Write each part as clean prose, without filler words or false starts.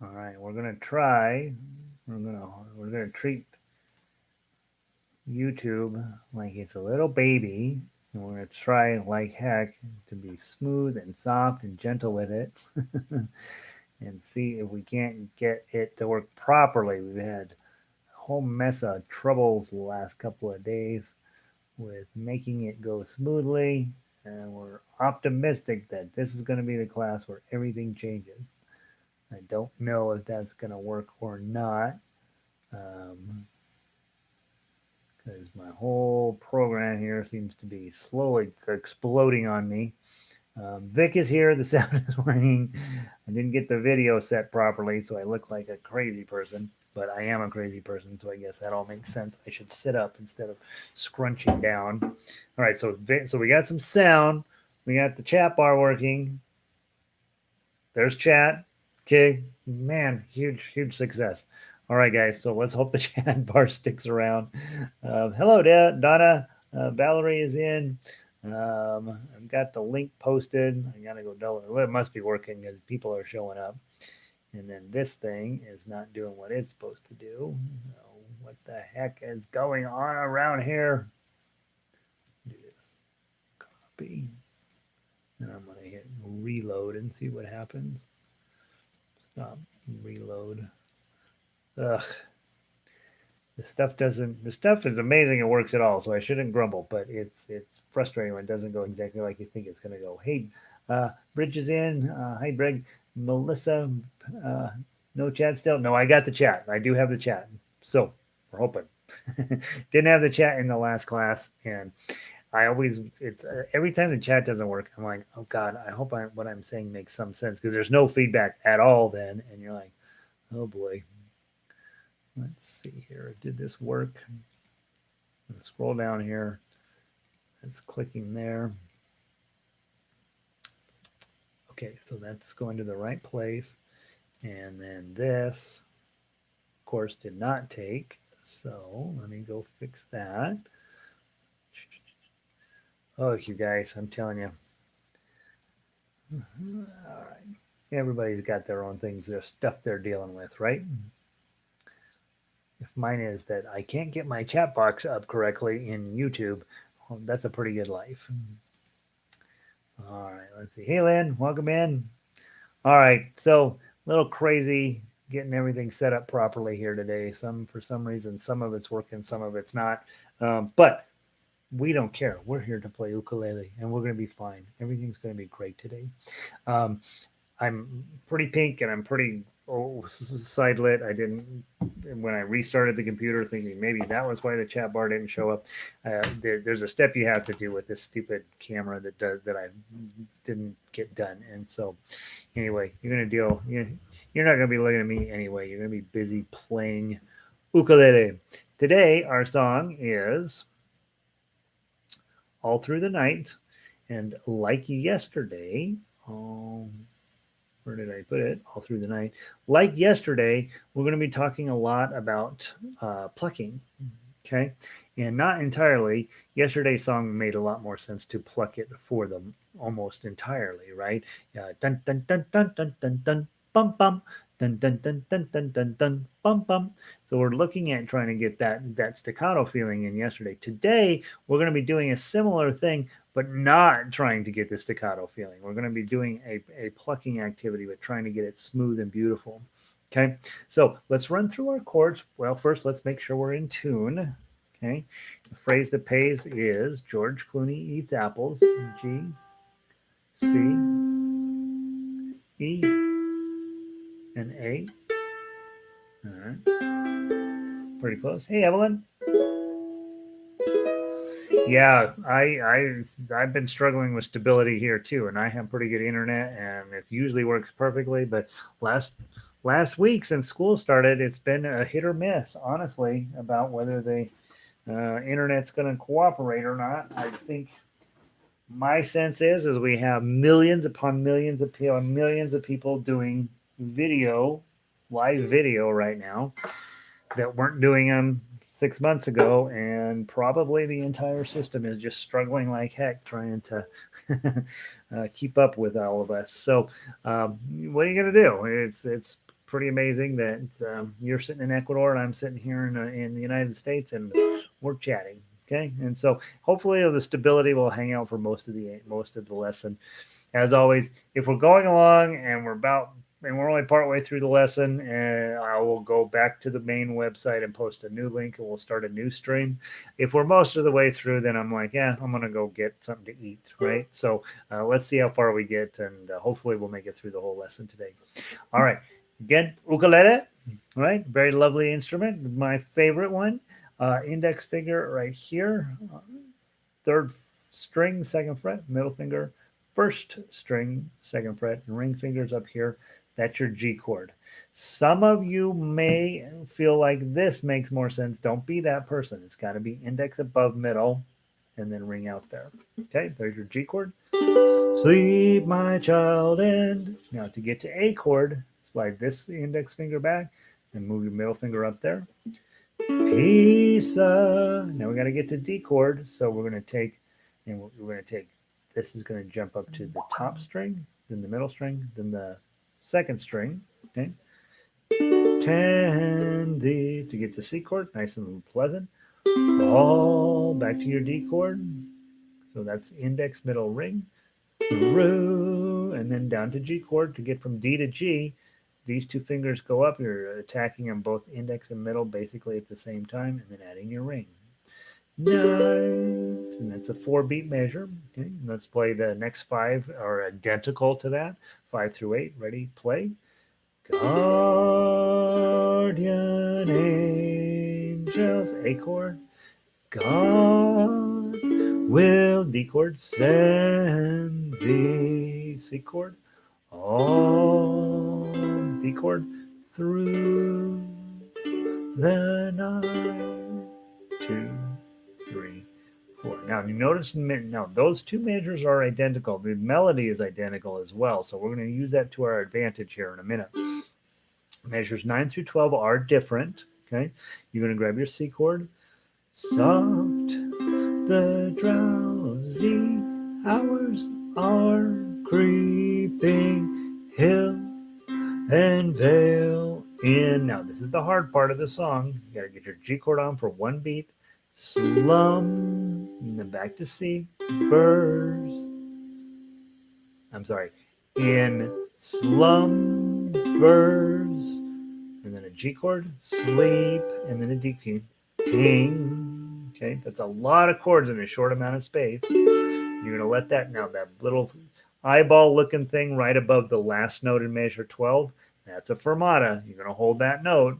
All right, we're gonna try. We're gonna treat YouTube like it's a little baby, and we're gonna try like heck to be smooth and soft and gentle with it, and see if we can't get it to work properly. We've had a whole mess of troubles the last couple of days with making it go smoothly, and we're optimistic that this is going to be the class where everything changes. I don't know if that's going to work or not, because my whole program here seems to be slowly exploding on me. Vic is here. The sound is working. I didn't get the video set properly, so I look like a crazy person. But I am a crazy person, so I guess that all makes sense. I should sit up instead of scrunching down. All right, so we got some sound. We got the chat bar working. There's chat. Okay, man, huge success. All right, guys. So let's hope the chat bar sticks around. Hello, Donna. Valerie is in. I've got the link posted. I gotta go double. Well, it must be working because people are showing up. And then this thing is not doing what it's supposed to do. So what the heck is going on around here? Do this. Copy. And I'm gonna hit reload and see what happens. Stop. Reload. Ugh. The stuff is amazing. It works at all, so I shouldn't grumble. But it's frustrating when it doesn't go exactly like you think it's going to go. Hey, Bridge is in. Hi, Brig. Melissa, uh, no chat still. No, I got the chat. I do have the chat. So we're hoping. Didn't have the chat in the last class, and I always it's every time the chat doesn't work, I'm like, oh God, I hope what I'm saying makes some sense because there's no feedback at all. Then, and you're like, oh boy. Let's see here. Did this work? Scroll down here. It's clicking there. Okay, so that's going to the right place. And then this, of course, did not take. So let me go fix that. Oh, you guys, I'm telling you. All right. Everybody's got their own things, their stuff they're dealing with, right? If mine is that I can't get my chat box up correctly in YouTube, well, that's a pretty good life. All right, let's see. Hey, Lynn, welcome in. All right, so a little crazy getting everything set up properly here today. For some reason, some of it's working, some of it's not. But we don't care. We're here to play ukulele, and we're going to be fine. Everything's going to be great today. Um, I'm pretty pink and I'm pretty side lit. I didn't when I restarted the computer, thinking maybe that was why the chat bar didn't show up. There's a step you have to do with this stupid camera that I didn't get done, and so anyway, you're gonna deal. You're not gonna be looking at me anyway. You're gonna be busy playing ukulele. Today, our song is "All Through the Night," and like yesterday. Um, where did I put it? All through the night. Like yesterday, we're going to be talking a lot about plucking. Okay. And not entirely. Yesterday's song made a lot more sense to pluck it for them almost entirely, right? Dun, dun, dun, dun, dun, dun, dun, bum, bum. Dun, dun, dun, dun, dun, dun, dun, bum, bum. So we're looking at trying to get that staccato feeling in yesterday. Today, we're going to be doing a similar thing, but not trying to get the staccato feeling. We're going to be doing a plucking activity, but trying to get it smooth and beautiful. Okay, so let's run through our chords. Well, first, let's make sure we're in tune. Okay, the phrase that pays is George Clooney eats apples. G, C, E, and A. All right, pretty close. Hey, Evelyn. Yeah, I've been struggling with stability here too, and I have pretty good internet, and it usually works perfectly. But last week since school started, it's been a hit or miss, honestly, about whether the internet's going to cooperate or not. I think my sense is we have millions upon millions of people doing video, live video right now that weren't doing them 6 months ago, and probably the entire system is just struggling like heck trying to keep up with all of us. So, what are you going to do? It's pretty amazing that you're sitting in Ecuador and I'm sitting here in the United States and we're chatting. Okay, and so hopefully the stability will hang out for most of the lesson. As always, if we're going along and we're only part way through the lesson, and I will go back to the main website and post a new link, and we'll start a new stream. If we're most of the way through, then I'm like, yeah, I'm gonna go get something to eat, right? So let's see how far we get, and hopefully we'll make it through the whole lesson today. All right, again, ukulele, right? Very lovely instrument, my favorite one. Index finger right here, third string, second fret, middle finger, first string, second fret, and ring fingers up here. That's your G chord. Some of you may feel like this makes more sense. Don't be that person. It's got to be index above middle and then ring out there. Okay, there's your G chord. Sleep, my child, and now to get to A chord, slide this index finger back and move your middle finger up there. Peace. Now we got to get to D chord, so we're going to take, and we're going to take. This is going to jump up to the top string, then the middle string, then the second string. Okay. Ten D to get to C chord, nice and pleasant. All back to your D chord. So that's index, middle, ring, through, and then down to G chord to get from D to G. These two fingers go up. You're attacking them both index and middle basically at the same time, and then adding your ring. Night, and that's a 4-beat measure. Okay, let's play the next 5 are identical to that. 5 through 8. Ready? Play. Guardian angels, A chord. God will D chord, send thee, C chord, on D chord, through the night. 2, 3, 4. Now you notice now those two measures are identical. The melody is identical as well, so we're going to use that to our advantage here in a minute. Measures 9 through 12 are different. Okay, you're going to grab your C chord. Soft, the drowsy hours are creeping hill and vale in. Now, this is the hard part of the song. You got to get your G chord on for 1 beat. Slum, and then back to C. Burrs. I'm sorry. In slumbers, and then a G chord, sleep, and then a D key. Ping. Okay, that's a lot of chords in a short amount of space. You're going to let that now, that little eyeball looking thing right above the last note in measure 12, that's a fermata. You're going to hold that note.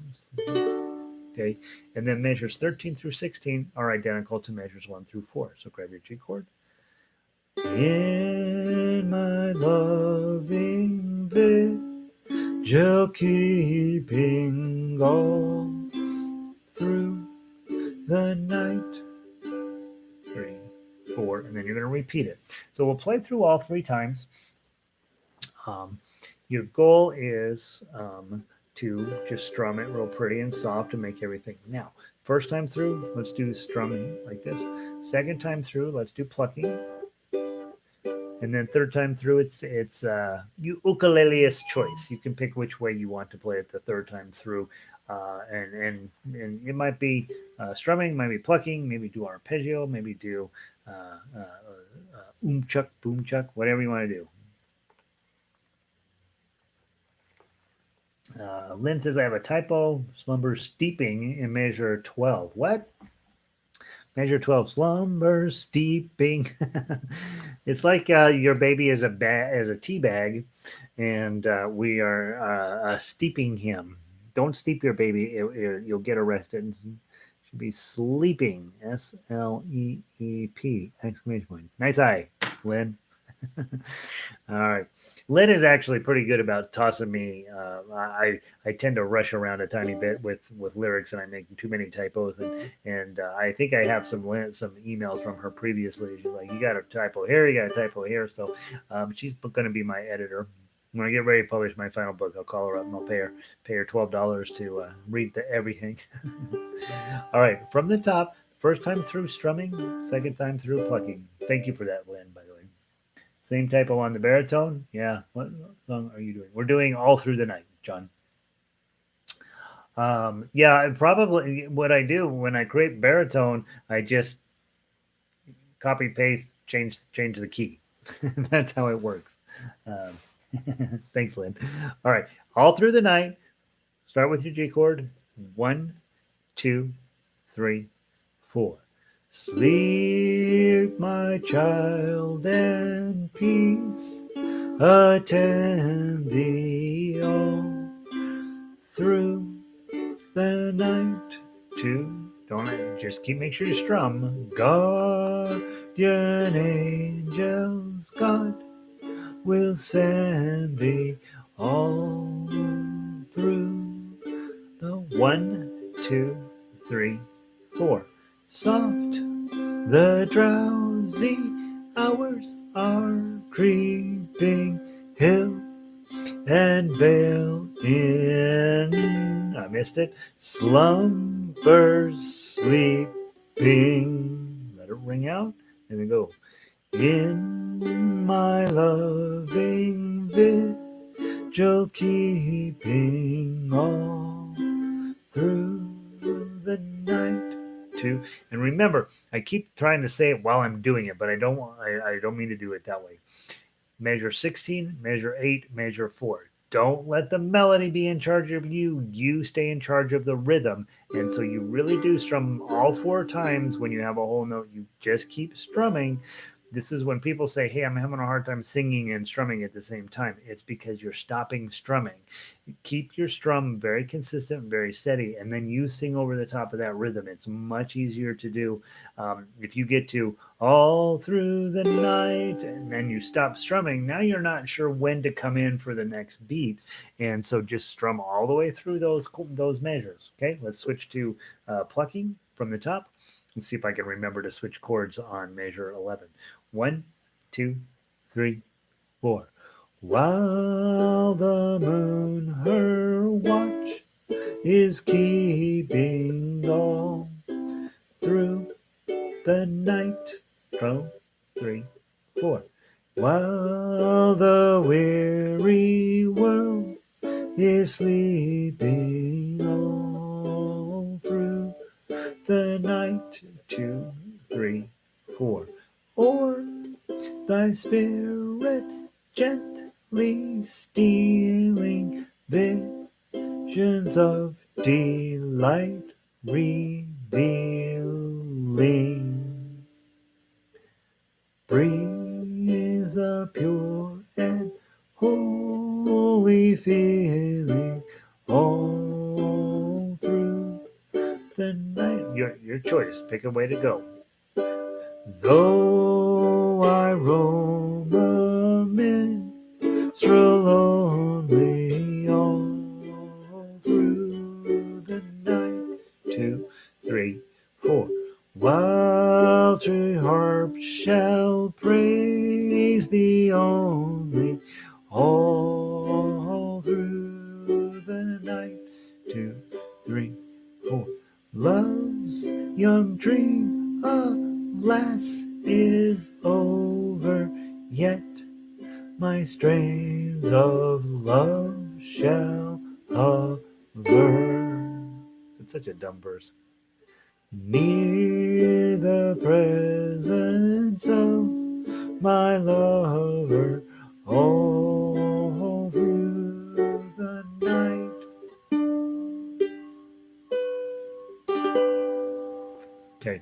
Okay, and then measures 13 through 16 are identical to measures 1 through 4. So grab your G chord. In my loving vigil keeping all through the night. 3, 4, and then you're going to repeat it. So we'll play through all 3 times. Your goal is to just strum it real pretty and soft to make everything. Now, first time through, let's do strumming like this. Second time through, let's do plucking. And then third time through, it's ukulele's choice. You can pick which way you want to play it the third time through. And it might be strumming, might be plucking, maybe do arpeggio, maybe do chuck, boom chuck, whatever you want to do. Lynn says, I have a typo. Slumber steeping in measure 12. What? Measure 12, slumber steeping. It's like your baby is a tea bag, and we are steeping him. Don't steep your baby. You'll get arrested. Should be sleeping. SLEEP. Exclamation point. Nice eye, Lynn. All right. Lynn is actually pretty good about tossing me. I tend to rush around a tiny bit with lyrics, and I make too many typos. And I think I have some emails from her previously. She's like, "You got a typo here, you got a typo here." So she's going to be my editor. When I get ready to publish my final book, I'll call her up and I'll pay her $12 to read everything. All right, from the top. First time through strumming, second time through plucking. Thank you for that, Lynn, by the way. Same typo on the baritone. Yeah. What song are you doing? We're doing All Through the Night, John. Yeah, probably what I do when I create baritone, I just copy paste, change the key. That's how it works. Thanks, Lynn. All right, all through the night. Start with your G chord. 1, 2, 3, 4. Sleep, my child, and peace attend thee all through the night. Two. Don't just keep make sure you strum. Guardian angels, God will send thee all through the 1, 2, 3, 4. Soft the drowsy hours are creeping hill and vale in, I missed it, slumbers sleeping. Let it ring out and then go. In my loving vigil keeping all through the night too. And remember, I keep trying to say it while I'm doing it, but I don't mean to do it that way. Measure 16, measure 8, measure 4. Don't let the melody be in charge of you. You stay in charge of the rhythm. And so you really do strum all 4 times when you have a whole note. You just keep strumming. This is when people say, "Hey, I'm having a hard time singing and strumming at the same time." It's because you're stopping strumming. Keep your strum very consistent, very steady, and then you sing over the top of that rhythm. It's much easier to do. If you get to all through the night and then you stop strumming, now you're not sure when to come in for the next beat, and so just strum all the way through those measures. Okay, let's switch to plucking from the top. Let's see if I can remember to switch chords on measure 11. 1, 2, 3, 4. While the moon her watch is keeping all through the night. Go, 3, 4. While the weary world is sleeping all through the night. 2, 3, 4. Or thy spirit gently stealing visions of delight revealing. Breathe a pure and holy feeling all through the night. Your choice. Pick a way to go. Though I roam a minstrel lonely all through the night. 2, 3, 4. While true harps shall praise thee only all through the night. 2, 3, 4. Love's young dream, alas, is over, yet my strains of love shall hover. It's such a dumb verse. Near the presence of my lover all through the night. Okay.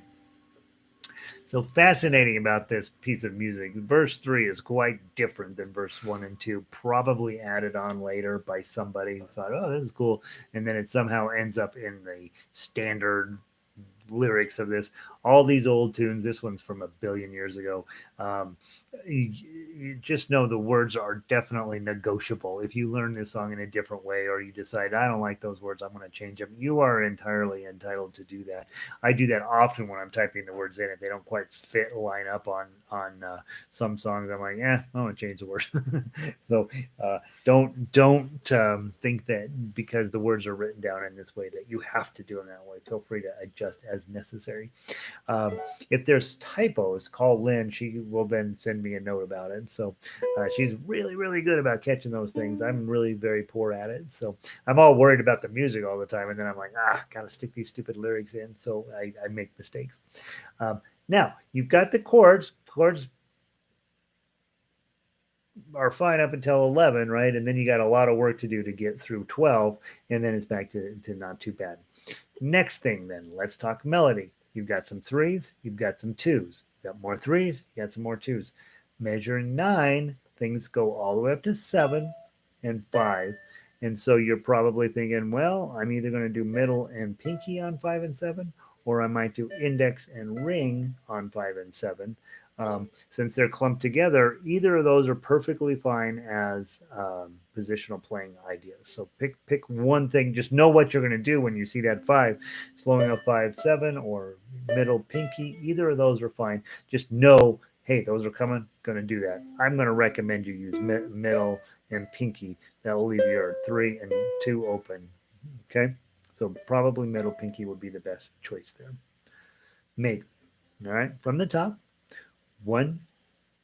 So fascinating about this piece of music. Verse 3 is quite different than verse 1 and 2, probably added on later by somebody who thought, oh, this is cool. And then it somehow ends up in the standard lyrics of this. All these old tunes, this one's from a billion years ago. Um, you just know the words are definitely negotiable. If you learn this song in a different way or you decide, I don't like those words, I'm going to change them, you are entirely entitled to do that. I do that often when I'm typing the words in. If they don't quite fit, line up on some songs, I'm like, I want to change the word. So don't think that because the words are written down in this way that you have to do them that way. Feel free to adjust as necessary. If there's typos, call Lynn. She will then send me a note about it. So she's really, really good about catching those things. I'm really very poor at it. So I'm all worried about the music all the time. And then I'm like, gotta stick these stupid lyrics in. So I make mistakes. Now, you've got the chords. Chords are fine up until 11, right? And then you got a lot of work to do to get through 12. And then it's back to not too bad. Next thing, then, let's talk melody. You've got some threes, you've got some twos. You've got more threes, you got some more twos. Measure 9, things go all the way up to 7 and 5. And so you're probably thinking, well, I'm either going to do middle and pinky on 5 and 7, or I might do index and ring on 5 and 7. Since they're clumped together, either of those are perfectly fine as positional playing ideas. So pick one thing. Just know what you're going to do when you see that 5, slowing up 5-7 or middle pinky. Either of those are fine. Just know, hey, those are coming. Going to do that. I'm going to recommend you use middle and pinky. That will leave your 3 and 2 open. Okay, so probably middle pinky would be the best choice there. Maybe. All right, from the top. 1,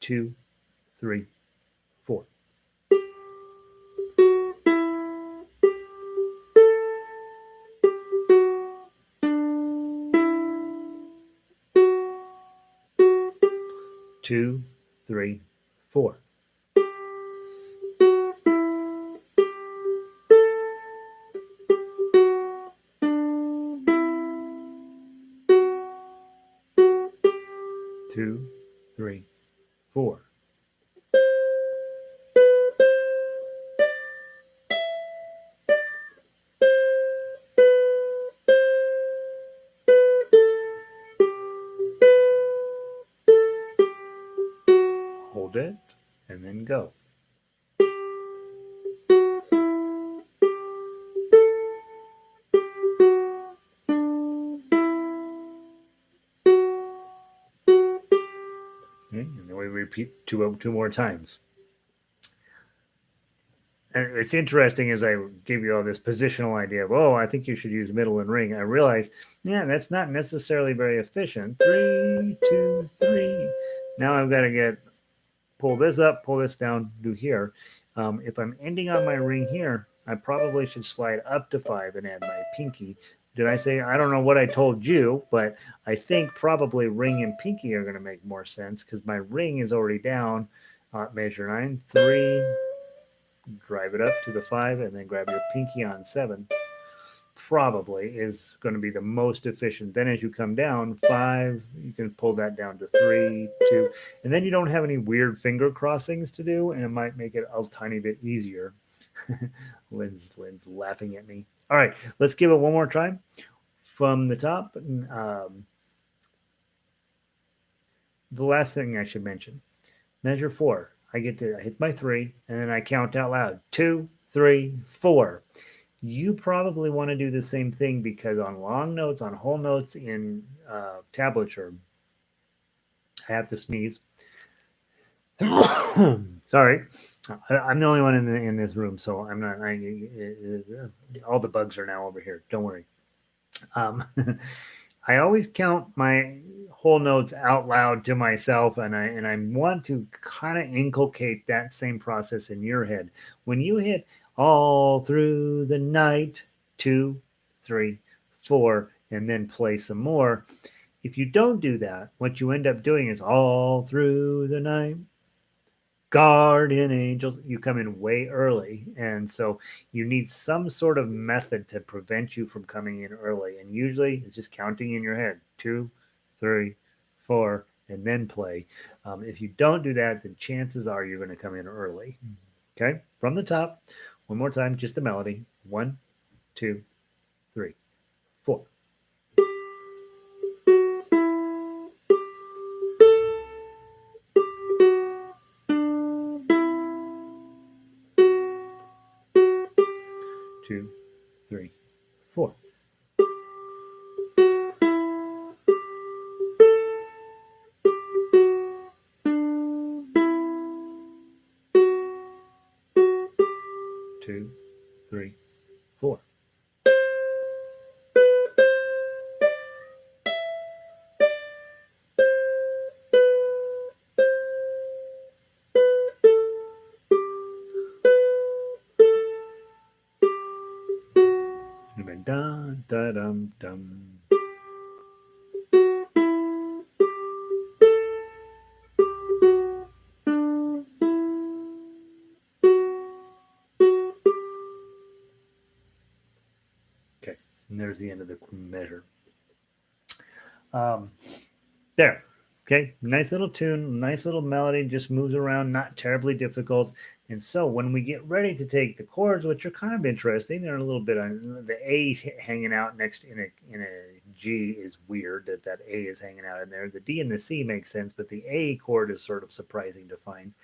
2, 3, 4. 2, 3, 4. 2, 3, 4. Hold it and then go. Okay, and then we repeat two more times. And it's interesting as I give you all this positional idea of, I think you should use middle and ring. I realize, that's not necessarily very efficient. 3, 2, 3. Now I've got to pull this up, pull this down, do here. If I'm ending on my ring here, I probably should slide up to 5 and add my pinky. Did I say, I don't know what I told you, but I think probably ring and pinky are going to make more sense because my ring is already down. Measure 9, 3, drive it up to the 5, and then grab your pinky on 7. Probably is going to be the most efficient. Then as you come down, 5, you can pull that down to 3, 2, and then you don't have any weird finger crossings to do, and it might make it a tiny bit easier. Lynn's laughing at me. All right, let's give it one more time from the top. The last thing I should mention, measure 4. I hit my 3, and then I count out loud. 2, 3, 4. You probably want to do the same thing because on long notes, on whole notes in tablature, I have to sneeze. Sorry, I'm the only one in this room, so I'm not. All the bugs are now over here. Don't worry. I always count my whole notes out loud to myself, and I want to kind of inculcate that same process in your head. When you hit all through the night, 2, 3, 4, and then play some more. If you don't do that, what you end up doing is all through the night, guardian angels. You come in way early, and so you need some sort of method to prevent you from coming in early. And usually it's just counting in your head 2, 3, 4, and then play. If you don't do that, then chances are you're going to come in early. Okay, from the top, one more time, just the melody. 1, 2, 3, 4. 2, 3, 4. 2, 3, 4. 2, been dun da dum dum. Okay, and there's the end of the measure. Um, there. Okay, nice little tune, nice little melody, just moves around, not terribly difficult. And so when we get ready to take the chords, which are kind of interesting, they're a little bit on the A hanging out next in a G is weird that that A is hanging out in there. The D and the C makes sense, but the A chord is sort of surprising to find.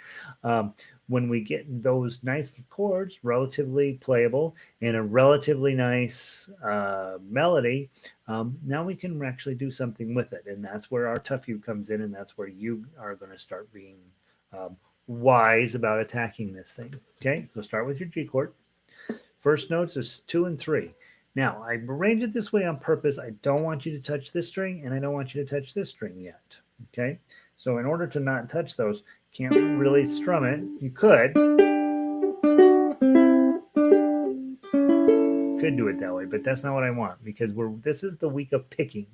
Um, when we get those nice chords, relatively playable, and a relatively nice melody, now we can actually do something with it. And that's where our tough U comes in, and that's where you are going to start being um, wise about attacking this thing. Okay, so start with your G chord. First notes is 2 and 3. Now, I arranged it this way on purpose. I don't want you to touch this string, and I don't want you to touch this string yet. Okay, so in order to not touch those, can't really strum it. You could do it that way, but that's not what I want because this is the week of picking.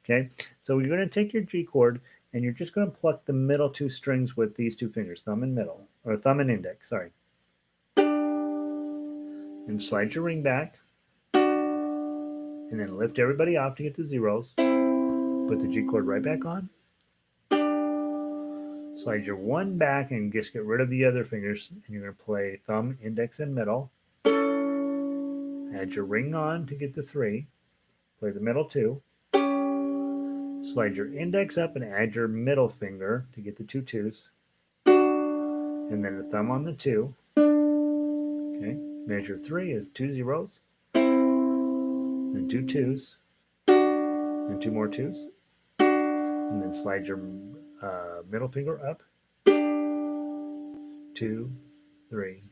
Okay, so you're going to take your G chord and you're just going to pluck the middle two strings with these two fingers, thumb and middle, or thumb and index, sorry, and slide your ring back, and then lift everybody off to get the zeros. Put the G chord right back on. Slide your one back and just get rid of the other fingers, and you're going to play thumb, index, and middle. Add your ring on to get the 3. Play the middle 2. Slide your index up and add your middle finger to get the 2 2s. And then the thumb on the 2. Okay, measure 3 is 2 zeros, then 2 2s, and 2 more 2s. And then slide your middle finger up. 2, 3,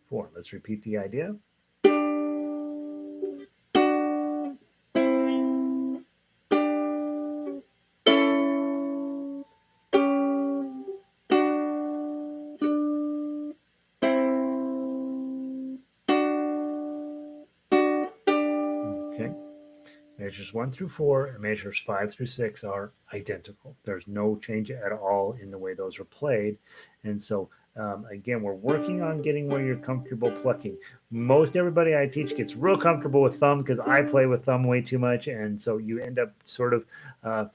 4. Let's repeat the idea. Okay. Measures 1 through 4 and measures 5 through 6 are identical. There's no change at all in the way those are played. And so, again, we're working on getting where you're comfortable plucking. Most everybody I teach gets real comfortable with thumb because I play with thumb way too much. And so you end up sort of, the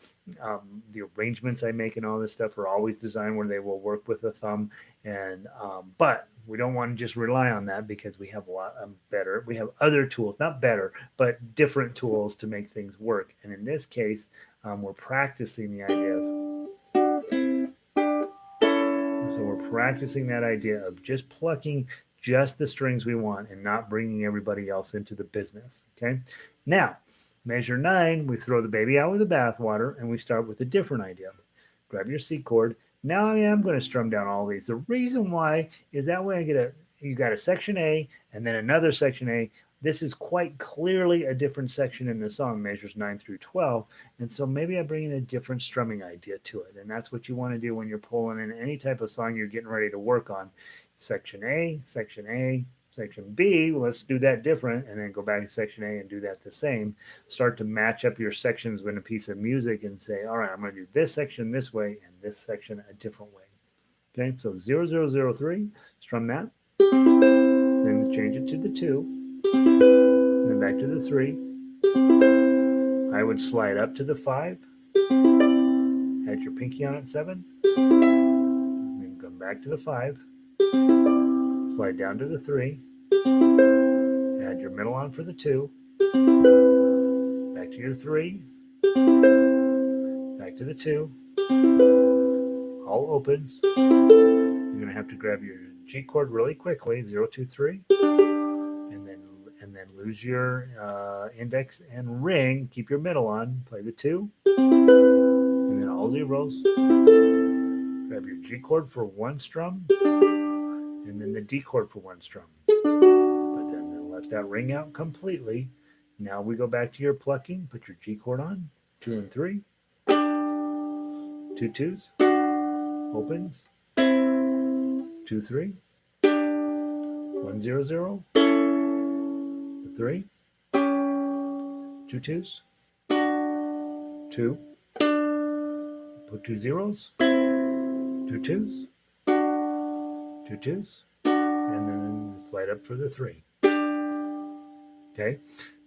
arrangements I make and all this stuff are always designed where they will work with the thumb. And, but we don't want to just rely on that because we have a lot better. We have other tools, not better, but different tools to make things work. And in this case, we're practicing the idea of. So we're practicing that idea of just plucking just the strings we want and not bringing everybody else into the business. Okay. Now, measure 9, we throw the baby out with the bathwater and we start with a different idea. Grab your C chord. Now I am going to strum down all these. The reason why is that way you got a section A and then another section A. This is quite clearly a different section in the song, measures 9 through 12. And so maybe I bring in a different strumming idea to it. And that's what you want to do when you're pulling in any type of song you're getting ready to work on. Section A, section A, section B, let's do that different, and then go back to section A and do that the same. Start to match up your sections with a piece of music and say, all right, I'm going to do this section this way and this section a different way. Okay, so 0003, strum that, then change it to the 2, and then back to the 3. I would slide up to the 5, add your pinky on at 7, and then come back to the 5, slide down to the 3, add your middle on for the 2, back to your 3, back to the 2, all opens. You're going to have to grab your G chord really quickly, 0, 2, 3, and then lose your index and ring, keep your middle on, play the 2, and then all zeros. Grab your G chord for 1 strum, and then the D chord for 1 strum. But then let that ring out completely. Now we go back to your plucking, put your G chord on, 2 and 3, 2 2s, opens, 2 3, 1 0 0, the 3, two twos, two, put two zeros, two twos, two twos, and then flight up for the three. Okay,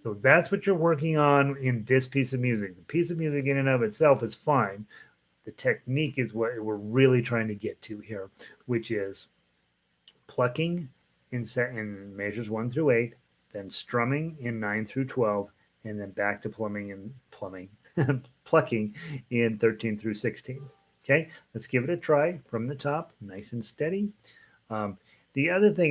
so that's what you're working on in this piece of music. The piece of music in and of itself is fine. The technique is what we're really trying to get to here, which is plucking in measures 1 through 8, then strumming in 9 through 12, and then back to plucking in 13 through 16. Okay, let's give it a try from the top, nice and steady. Um, the other thing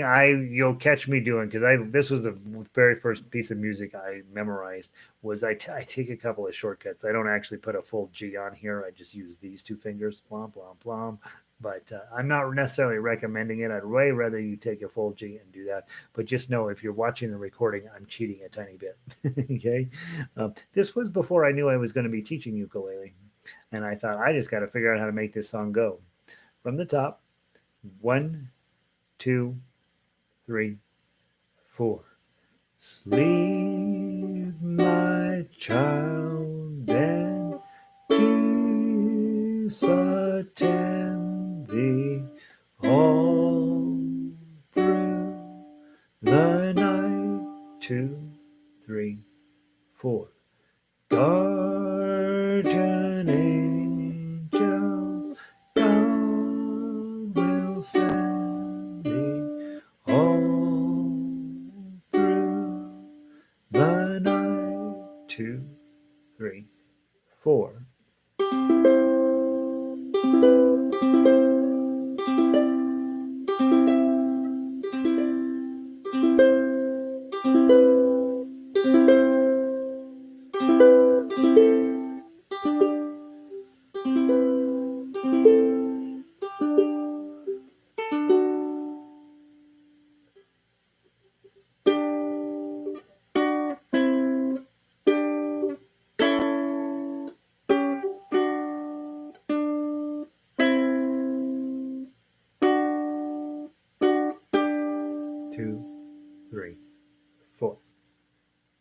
you'll catch me doing, because this was the very first piece of music I memorized, was I take a couple of shortcuts. I don't actually put a full G on here. I just use these two fingers, blom blom blom. But I'm not necessarily recommending it. I'd way rather you take a full G and do that. But just know if you're watching the recording, I'm cheating a tiny bit. Okay, this was before I knew I was going to be teaching ukulele, and I thought I just got to figure out how to make this song go from the top. 1, 2, 3, 4. Sleep, my child, and peace attend thee all through the night. 2, 3, 4. Guardian angels, God will send thee all through the night. 2, 3, 4. Two, three, four.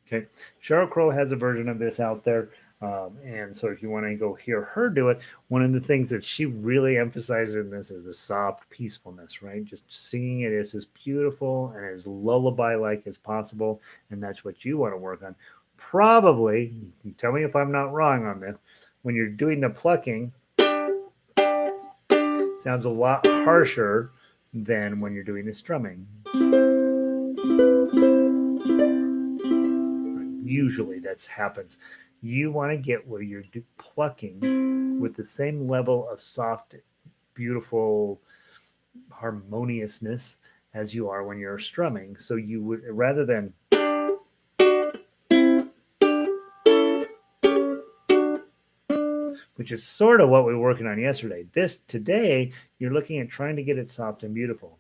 Okay, Sheryl Crow has a version of this out there. And so if you want to go hear her do it, one of the things that she really emphasizes in this is the soft peacefulness, right? Just singing it is as beautiful and as lullaby-like as possible. And that's what you want to work on. Probably, tell me if I'm not wrong on this, when you're doing the plucking, sounds a lot harsher than when you're doing the strumming. Usually that happens. You want to get where you're plucking with the same level of soft, beautiful harmoniousness as you are when you're strumming. So you would, rather than which is sort of what we were working on yesterday. Today, you're looking at trying to get it soft and beautiful.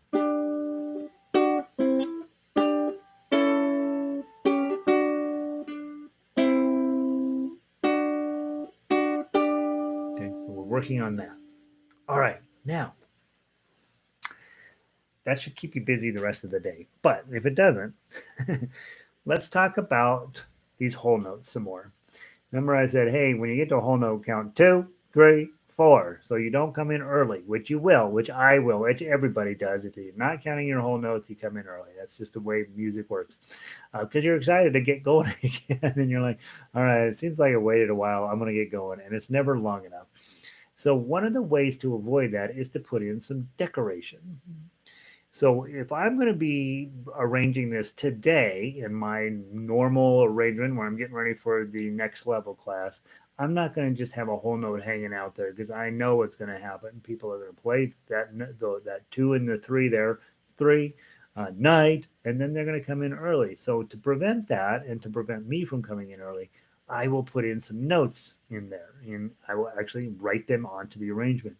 Okay, so we're working on that. All right, now that should keep you busy the rest of the day. But if it doesn't, let's talk about these whole notes some more. Remember I said, hey, when you get to a whole note, count 2, 3, 4. So you don't come in early, which you will, which I will, which everybody does. If you're not counting your whole notes, you come in early. That's just the way music works. Because you're excited to get going again. And you're like, all right, it seems like I waited a while. I'm going to get going. And it's never long enough. So one of the ways to avoid that is to put in some decoration. So if I'm going to be arranging this today in my normal arrangement where I'm getting ready for the next level class, I'm not going to just have a whole note hanging out there because I know what's going to happen. People are going to play that 2 and the 3 there, 3 night, and then they're going to come in early. So to prevent that and to prevent me from coming in early, I will put in some notes in there, and I will actually write them onto the arrangement.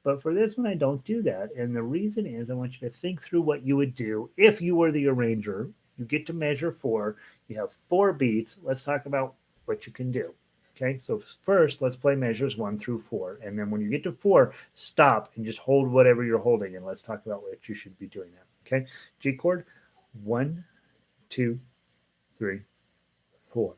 But for this one, I don't do that. And the reason is I want you to think through what you would do if you were the arranger. You get to measure 4. You have 4 beats. Let's talk about what you can do. Okay, so first, let's play measures 1 through 4. And then when you get to 4, stop and just hold whatever you're holding. And let's talk about what you should be doing now. Okay, G chord, 1, 2, 3, 4.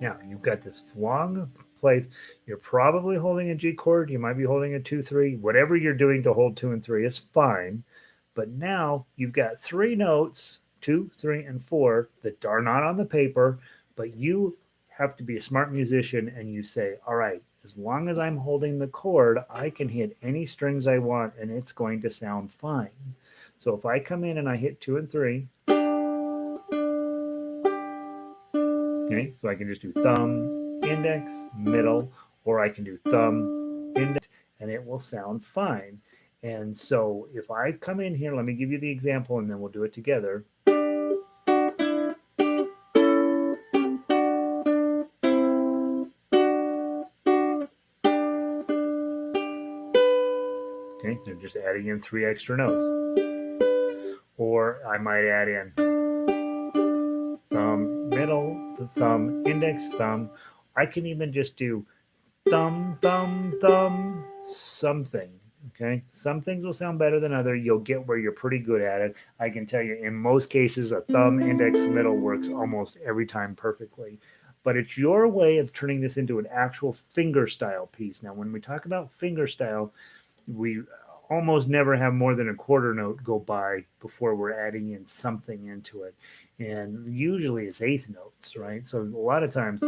Now you've got this long place. You're probably holding a G chord. You might be holding a 2-3. Whatever you're doing to hold 2 and 3 is fine. But now you've got three notes, 2, 3, and 4, that are not on the paper, but you have to be a smart musician and you say, all right, as long as I'm holding the chord, I can hit any strings I want and it's going to sound fine. So if I come in and I hit 2 and 3, okay, so I can just do thumb, index, middle, or I can do thumb, index, and it will sound fine. And so if I come in here, let me give you the example and then we'll do it together. Okay, they're just adding in 3 extra notes. Or I might add in thumb, middle, the thumb, index, thumb. I can even just do thumb, thumb, thumb, something. Okay, some things will sound better than other. You'll get where you're pretty good at it. I can tell you, in most cases, a thumb, index, middle works almost every time perfectly. But it's your way of turning this into an actual finger style piece. Now, when we talk about finger style, we almost never have more than a quarter note go by before we're adding in something into it. And usually it's eighth notes, right? So a lot of times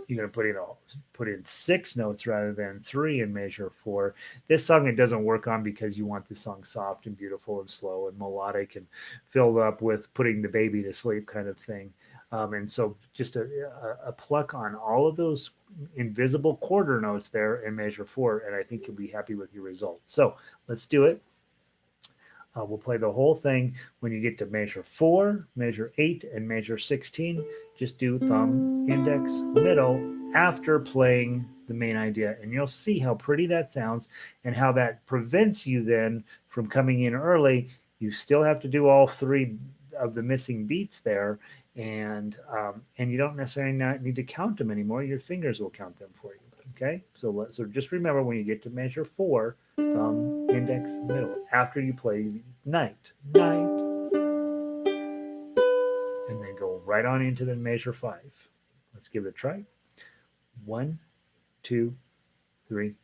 you're going to put in 6 notes rather than 3 in measure 4. This song it doesn't work on because you want the song soft and beautiful and slow and melodic and filled up with putting the baby to sleep kind of thing. And so just a pluck on all of those invisible quarter notes there in measure 4, and I think you'll be happy with your result. So let's do it. We'll play the whole thing. When you get to measure 4, measure 8, and measure 16, just do thumb, index, middle after playing the main idea. And you'll see how pretty that sounds and how that prevents you then from coming in early. You still have to do all 3 of the missing beats there. And you don't necessarily not need to count them anymore. Your fingers will count them for you. Okay, so just remember when you get to measure 4, thumb, index, middle, after you play night, night, and then go right on into the measure 5. Let's give it a try. 1, 2, 3,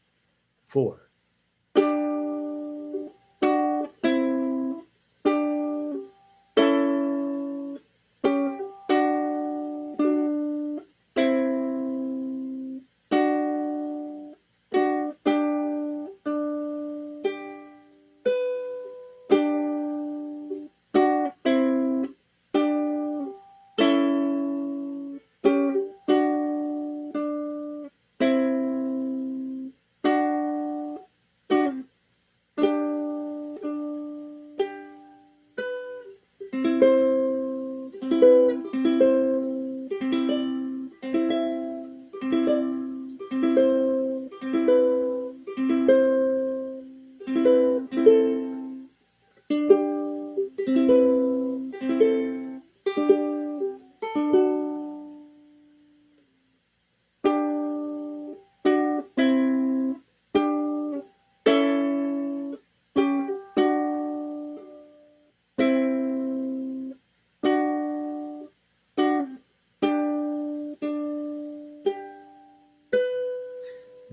4.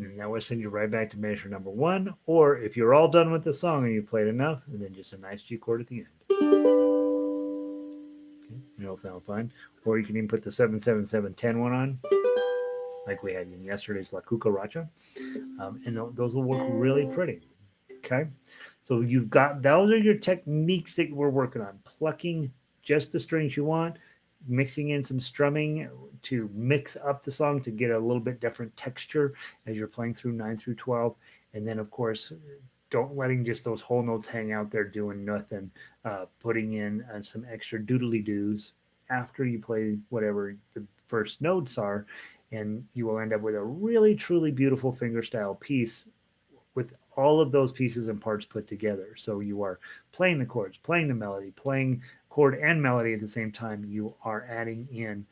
And that will send you right back to measure number 1. Or if you're all done with the song and you played enough, and then just a nice G chord at the end. Okay, it'll sound fine. Or you can even put the 7-7-7-10 one on, like we had in yesterday's La Cucaracha. And those will work really pretty. Okay, so you've got those are your techniques that we're working on. Plucking just the strings you want, mixing in some strumming to mix up the song to get a little bit different texture as you're playing through 9 through 12. And then, of course, don't letting just those whole notes hang out there doing nothing. Putting in some extra doodly doos after you play whatever the first notes are, and you will end up with a really, truly beautiful fingerstyle piece with all of those pieces and parts put together. So you are playing the chords, playing the melody, playing chord and melody at the same time. You are adding in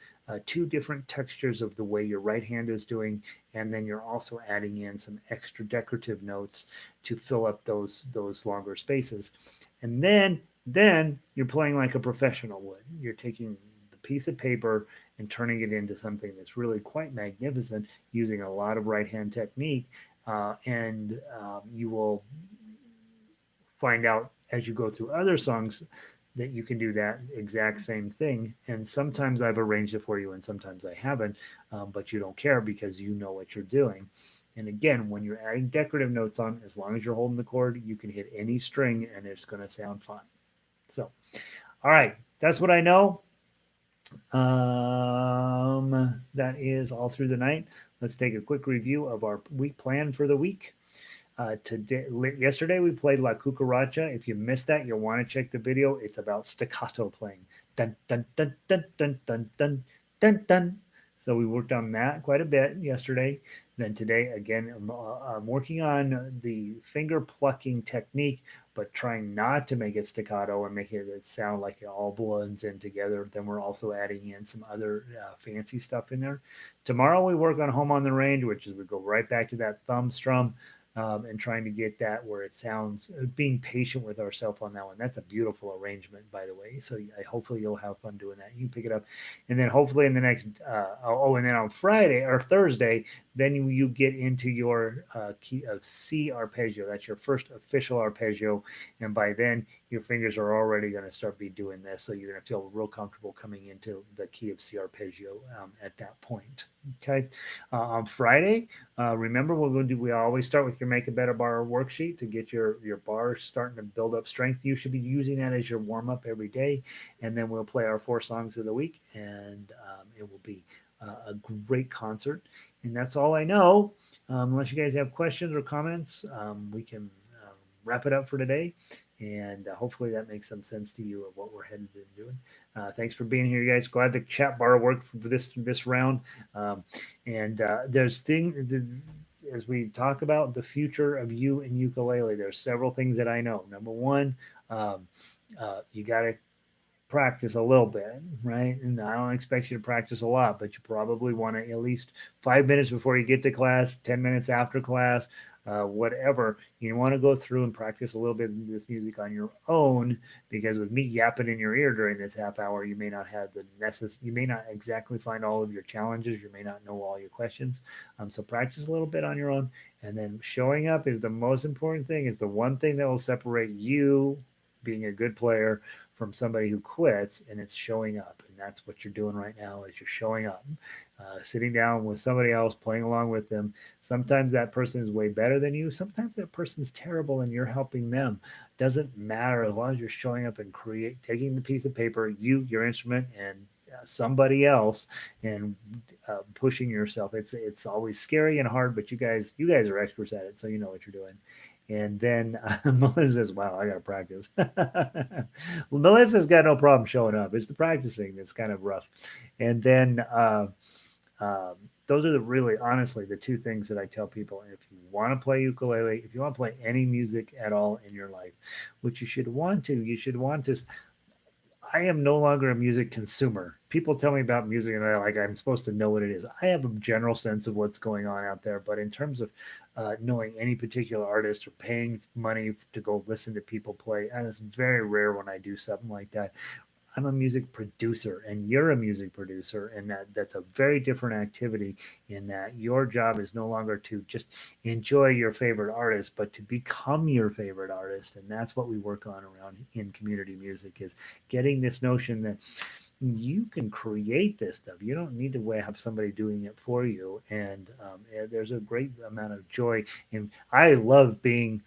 2 different textures of the way your right hand is doing, and then you're also adding in some extra decorative notes to fill up those longer spaces. And then you're playing like a professional would. You're taking the piece of paper and turning it into something that's really quite magnificent using a lot of right hand technique. And you will find out as you go through other songs that you can do that exact same thing. And sometimes I've arranged it for you, and sometimes I haven't, but you don't care because you know what you're doing. And again, when you're adding decorative notes on, as long as you're holding the chord, you can hit any string and it's going to sound fine. So, all right, that's what I know. That is all through the night. Let's take a quick review of our week plan for the week. Yesterday we played La Cucaracha. If you missed that, you'll want to check the video. It's about staccato playing. Dun dun dun dun dun dun dun dun dun. So we worked on that quite a bit yesterday. Then today, again, I'm working on the finger plucking technique, but trying not to make it staccato and making it sound like it all blends in together. Then we're also adding in some other fancy stuff in there. Tomorrow we work on Home on the Range, which is we go right back to that thumb strum and trying to get that where it sounds, being patient with ourselves on that one. That's a beautiful arrangement, by the way. So hopefully you'll have fun doing that. You pick it up. And then hopefully in the next, and then on Friday or Thursday, then you get into your key of C arpeggio. That's your first official arpeggio. And by then, your fingers are already going to start be doing this. So you're going to feel real comfortable coming into the key of C arpeggio at that point. Okay. On Friday, remember we're going to do, we always start with your Make a Better Bar worksheet to get your bars starting to build up strength. You should be using that as your warm up every day. And then we'll play our 4 songs of the week, and it will be a great concert. And that's all I know. Unless you guys have questions or comments, we can wrap it up for today. And hopefully that makes some sense to you of what we're headed in doing. Thanks for being here, you guys. Glad the chat bar worked for this round. There's things as we talk about the future of you and ukulele. There's several things that I know. Number one, you got to practice a little bit, right? And I don't expect you to practice a lot, but you probably want to at least 5 minutes before you get to class, 10 minutes after class, whatever. You want to go through and practice a little bit of this music on your own, because with me yapping in your ear during this half hour, you may not have you may not exactly find all of your challenges. You may not know all your questions. So practice a little bit on your own. And then showing up is the most important thing. It's the one thing that will separate you being a good player from somebody who quits, and it's showing up. And that's what you're doing right now, is you're showing up, sitting down with somebody else, playing along with them. Sometimes that person is way better than you. Sometimes that person's terrible and you're helping them. Doesn't matter, as long as you're showing up and taking the piece of paper, your instrument, and somebody else, and pushing yourself. It's always scary and hard, but you guys are experts at it, so you know what you're doing. And then Melissa says, wow, I got to practice. Well, Melissa's got no problem showing up. It's the practicing that's kind of rough. And then those are honestly, the 2 things that I tell people. If you want to play ukulele, if you want to play any music at all in your life, which you should want to, I am no longer a music consumer. People tell me about music and I'm supposed to know what it is. I have a general sense of what's going on out there, but in terms of knowing any particular artist or paying money to go listen to people play, and it's very rare when I do something like that. I'm a music producer and you're a music producer, and that's a very different activity, in that your job is no longer to just enjoy your favorite artist, but to become your favorite artist. And that's what we work on around in community music, is getting this notion that you can create this stuff. You don't need to have somebody doing it for you. And there's a great amount of joy. And I love being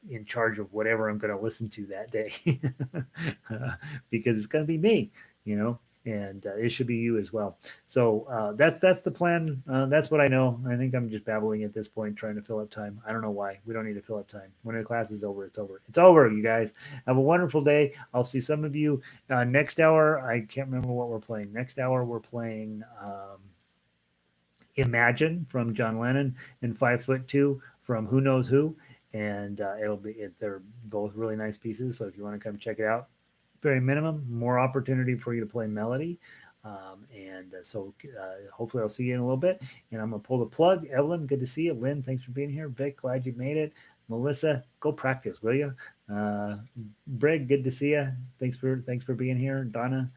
in charge of whatever I'm going to listen to that day, because it's going to be me, and it should be you as well. So that's the plan. That's what I know. I think I'm just babbling at this point, trying to fill up time. I don't know why. We don't need to fill up time. When the class is over, it's over. It's over, you guys. Have a wonderful day. I'll see some of you next hour. I can't remember what we're playing. Next hour, we're playing Imagine from John Lennon and 5'2" from Who Knows Who. And they're both really nice pieces. So if you want to come check it out, very minimum, more opportunity for you to play melody. So hopefully I'll see you in a little bit. And I'm going to pull the plug. Evelyn, good to see you. Lynn, thanks for being here. Vic, glad you made it. Melissa, go practice, will you? Brig, good to see you. Thanks for being here. Donna,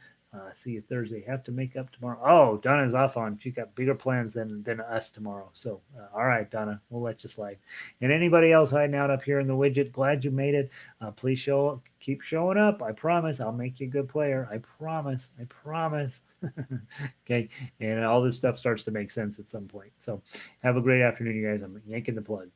See you Thursday. Have to make up tomorrow. Oh, Donna's off on. She got bigger plans than us tomorrow. So, all right, Donna, we'll let you slide. And anybody else hiding out up here in the widget, glad you made it. Please keep showing up. I promise I'll make you a good player. I promise. I promise. Okay. And all this stuff starts to make sense at some point. So, have a great afternoon, you guys. I'm yanking the plug.